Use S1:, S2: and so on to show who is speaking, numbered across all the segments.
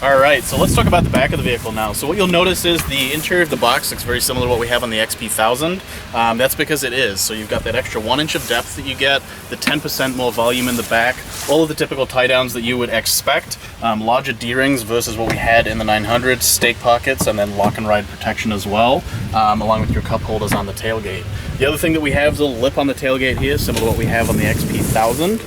S1: All right, so let's talk about the back of the vehicle now. So what you'll notice is the interior of the box looks very similar to what we have on the XP1000. That's because it is. So you've got that extra 1 inch of depth that you get, the 10% more volume in the back, all of the typical tie downs that you would expect, larger D-rings versus what we had in the 900, stake pockets, and then lock and ride protection as well, along with your cup holders on the tailgate. The other thing that we have is a little lip on the tailgate here, similar to what we have on the XP1000,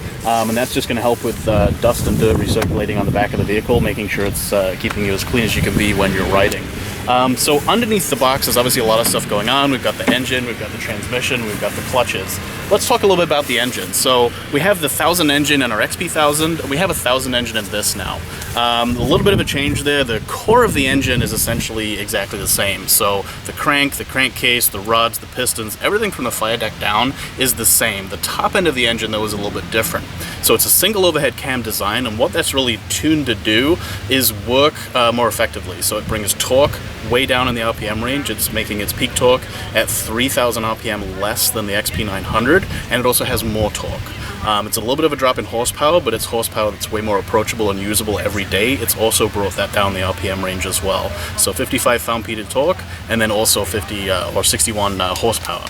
S1: and that's just going to help with dust and dirt recirculating on the back of the vehicle, making sure it's keeping you as clean as you can be when you're riding. So underneath the box there's obviously a lot of stuff going on. We've got the engine, we've got the transmission, we've got the clutches. Let's talk a little bit about the engine. So we have the 1000 engine in our XP1000, we have a 1000 engine in this now. A little bit of a change there. The core of the engine is essentially exactly the same. So the crankcase, the rods, the pistons, everything from the fire deck down is the same. The top end of the engine though is a little bit different. So it's a single overhead cam design, and what that's really tuned to do is work more effectively. So it brings torque way down in the RPM range. It's making its peak torque at 3,000 RPM less than the XP900, and it also has more torque. It's a little bit of a drop in horsepower, but it's horsepower that's way more approachable and usable every day. It's also brought that down the RPM range as well. So 55 pound-feet of torque, and then also 50 or 61 horsepower.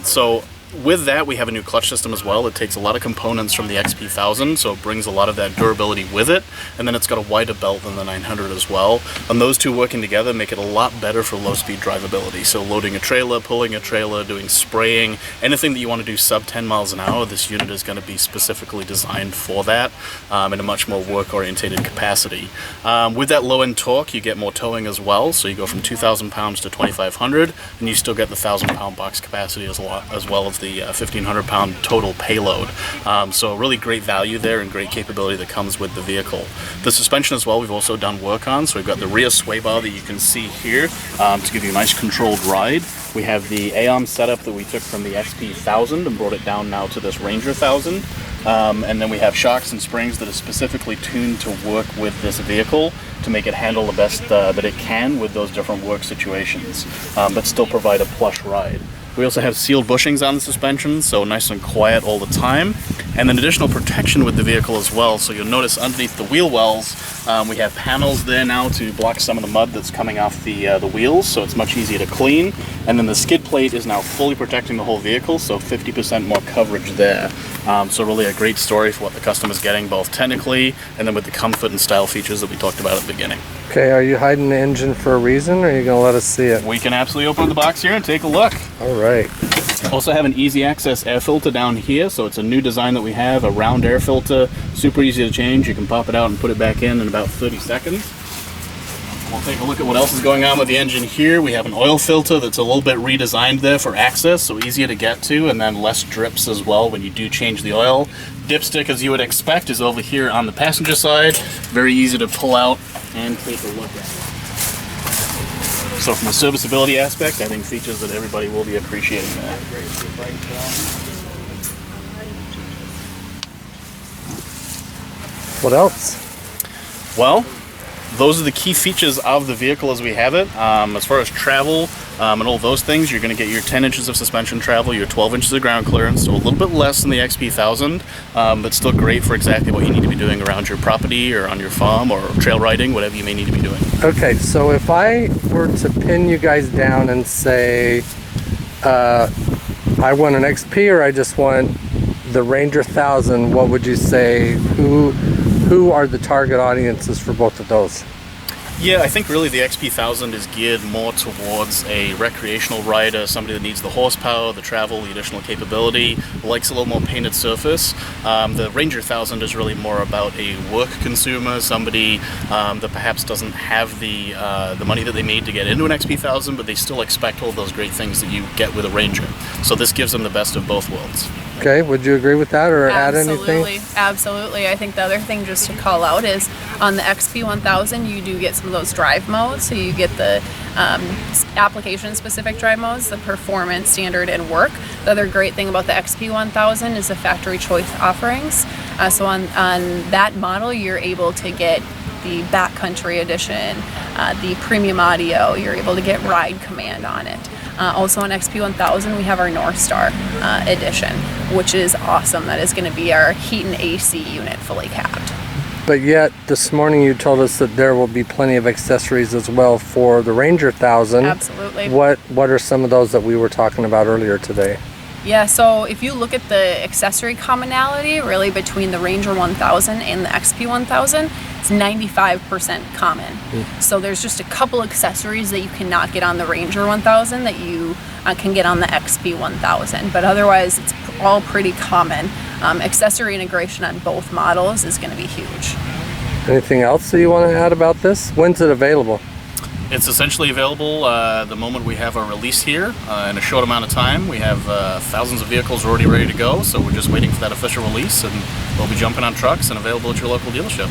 S1: So with that, we have a new clutch system as well. It takes a lot of components from the XP1000, so it brings a lot of that durability with it, and then it's got a wider belt than the 900 as well. And those two working together make it a lot better for low-speed drivability. So loading a trailer, pulling a trailer, doing spraying, anything that you want to do sub 10 miles an hour, this unit is going to be specifically designed for that in a much more work-oriented capacity. With that low-end torque, you get more towing as well, so you go from 2,000 pounds to 2,500, and you still get the 1,000-pound box capacity as well as the 1,500 pound total payload. So really great value there and great capability that comes with the vehicle. The suspension as well we've also done work on. So we've got the rear sway bar that you can see here to give you a nice controlled ride. We have the ARM setup that we took from the XP1000 and brought it down now to this Ranger 1000. And then we have shocks and springs that are specifically tuned to work with this vehicle to make it handle the best that it can with those different work situations, but still provide a plush ride. We also have sealed bushings on the suspension, so nice and quiet all the time. And then additional protection with the vehicle as well. So you'll notice underneath the wheel wells, we have panels there now to block some of the mud that's coming off the wheels, so it's much easier to clean. And then the skid plate is now fully protecting the whole vehicle, so 50% more coverage there. So really a great story for what the customer's getting, both technically and then with the comfort and style features that we talked about at the beginning.
S2: Okay, are you hiding the engine for a reason, or are you going to let us see it?
S1: We can absolutely open the box here and take a look.
S2: All right.
S1: Also have an easy access air filter down here, so it's a new design that we have, a round air filter, super easy to change. You can pop it out and put it back in about 30 seconds. We'll take a look at what else is going on with the engine here. We have an oil filter that's a little bit redesigned there for access, so easier to get to, and then less drips as well when you do change the oil. Dipstick, as you would expect, is over here on the passenger side. Very easy to pull out and take a look at. So from a serviceability aspect, I think features that everybody will be appreciating there.
S2: What else?
S1: Well, those are the key features of the vehicle as we have it. As far as travel and all those things, you're going to get your 10 inches of suspension travel, your 12 inches of ground clearance, so a little bit less than the XP1000, but still great for exactly what you need to be doing around your property or on your farm or trail riding, whatever you may need to be doing. Okay,
S2: so if I were to pin you guys down and say, I want an XP or I just want the Ranger 1000, what would you say? Who are the target audiences for both of those?
S1: Yeah, I think really the XP1000 is geared more towards a recreational rider, somebody that needs the horsepower, the travel, the additional capability, likes a little more painted surface. The Ranger 1000 is really more about a work consumer, somebody that perhaps doesn't have the money that they need to get into an XP1000, but they still expect all those great things that you get with a Ranger. So this gives them the best of both worlds.
S2: Okay, would you agree with that or add anything?
S3: Absolutely. I think the other thing just to call out is on the XP1000 you do get some of those drive modes. So you get the application-specific drive modes, the performance, standard, and work. The other great thing about the XP1000 is the factory choice offerings. So on that model you're able to get the backcountry edition, the premium audio, you're able to get ride command on it. Also on XP1000 we have our North Star edition, which is awesome. That is going to be our heat and AC unit fully capped.
S2: But yet, this morning you told us that there will be plenty of accessories as well for the Ranger 1000.
S3: Absolutely.
S2: What are some of those that we were talking about earlier today?
S3: Yeah, so if you look at the accessory commonality really between the Ranger 1000 and the XP 1000, it's 95% common. So there's just a couple accessories that you cannot get on the Ranger 1000 that you can get on the XP 1000, but otherwise it's all pretty common. Accessory integration on both models is going to be huge.
S2: Anything else that you want to add about this? When's it available?
S1: It's essentially available the moment we have our release here in a short amount of time. We have thousands of vehicles already ready to go, so we're just waiting for that official release, and we'll be jumping on trucks and available at your local dealership.